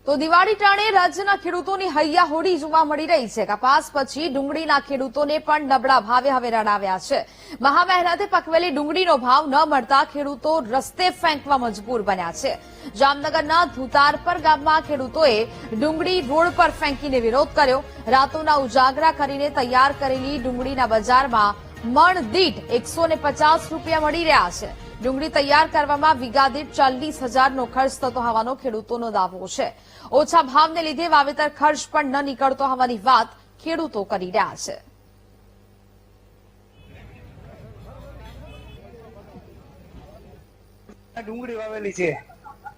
તો દિવાળી ટાણે રાજ્યના ખેડૂતોની હૈયા હોડી જોવા મળી રહી છે। કપાસ પછી ડુંગળીના ખેડૂતોને પણ નબળા ભાવે હવે રડાવ્યા છે। મહા મહેનતે પકવેલી ડુંગળીનો ભાવ ન મળતા ખેડૂતો રસ્તે ફેંકવા મજબૂર બન્યા છે। જામનગરના ધુતારપર ગામમાં ખેડૂતોએ ડુંગળી રોડ પર ફેંકીને વિરોધ કર્યો। રાતોના ઉજાગરા કરીને તૈયાર કરેલી ડુંગળીના બજારમાં મણ દીઠ 150 રૂપિયા મળી રહ્યા છે। ડુંગળી તૈયાર કરવામાં વીઘા દીઠ 40,000નો ખર્ચ થતો હોવાનો ખેડૂતોનો દાવો છે। ઓછા ભાવને લીધે વાવેતર ખર્ચ પણ ન નીકળતો હોવાની વાત ખેડૂતો કરી રહ્યા છે। ડુંગળી વાવેલી છે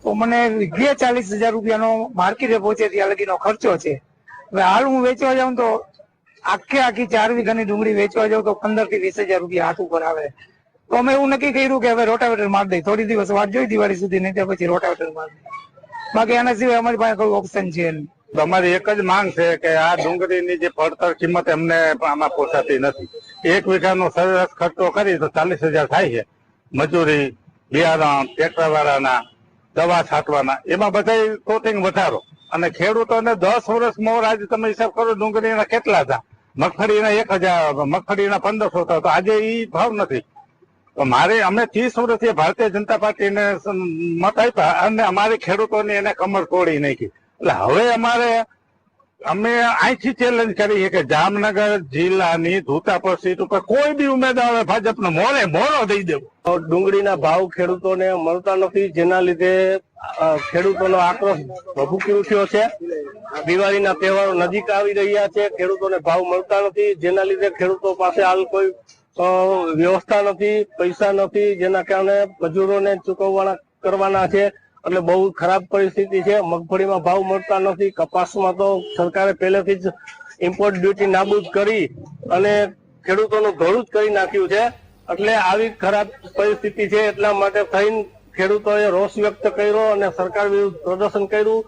તો મને વીઘે 40,000 રૂપિયાનો માર્કેટે પહોંચે ત્યાં લગીનો ખર્ચો છે। હવે હાલ હું વેચવા જાઉં તો આખી 4 વીઘાની ડુંગળી વેચવા જાઉં તો 15 થી 20,000 રૂપિયા હાથ ઉપર આવે। તો અમે એવું નક્કી કર્યું કે હવે રોટાવેટર માર દઈ, થોડી દિવસ વાટ જોઈ દિવાળી સુધી, નહીં તો પછી રોટાવેટર માર દઈ। બાકી આના સિવાય અમારી પાસે કોઈ ઓપ્શન છે નહીં। અમારી એક જ માંગ છે કે આ ડુંગળીની જે પડતર કિંમત એમને આમાં પોસાતી નથી। 1 વીઘાનો સરેરાશ ખર્ચો કરી તો 40,000 થાય છે। મજૂરી, બિયારણ, ટ્રેક્ટર વાળાના, દવા છાંટવાના, એમાં બધા કોટિંગ વધારો। અને ખેડૂતોને 10 વર્ષ મોર આજે તમે હિસાબ કરો ડુંગળીના કેટલા હતા, મગફળીના 1,000, મગફળીના 1,500 હતા, તો આજે એ ભાવ નથી। તો અમે 30 વર્ષથી ભારતીય જનતા પાર્ટીને મત આપ્યા અને અમારી ખેડૂતોની એને કમર તોડી નાખી। એટલે હવે અમે અહીંથી ચેલેન્જ કરીએ કે જામનગર જિલ્લાની ધુતાપર સીટ ઉપર કોઈ બી ઉમેદવાર ભાજપનો મોરો દઈ દેવો। ડુંગળીના ભાવ ખેડૂતોને મળતા નથી, જેના લીધે ખેડૂતોનો આક્રોશ ભભૂકી ઉઠ્યો છે। દિવાળીના તહેવારો નજીક આવી રહ્યા છે, ખેડૂતોને ભાવ મળતા નથી, જેના લીધે ખેડૂતો પાસે હાલ કોઈ વ્યવસ્થા નથી, પૈસા નથી, જેના કારણે મજૂરોને ચૂકવવાના કરવાના છે। એટલે બહુ ખરાબ પરિસ્થિતિ છે। મગફળીમાં ભાવ મળતા નથી, કપાસમાં તો સરકારે પહેલેથી જ ઇમ્પોર્ટ ડ્યુટી નાબૂદ કરી અને ખેડૂતોનું ઘોડું જ કરી નાખ્યું છે। એટલે આવી ખરાબ પરિસ્થિતિ છે, એટલા માટે થઈને ખેડૂતોએ રોષ વ્યક્ત કર્યો અને સરકાર વિરુદ્ધ પ્રદર્શન કર્યું।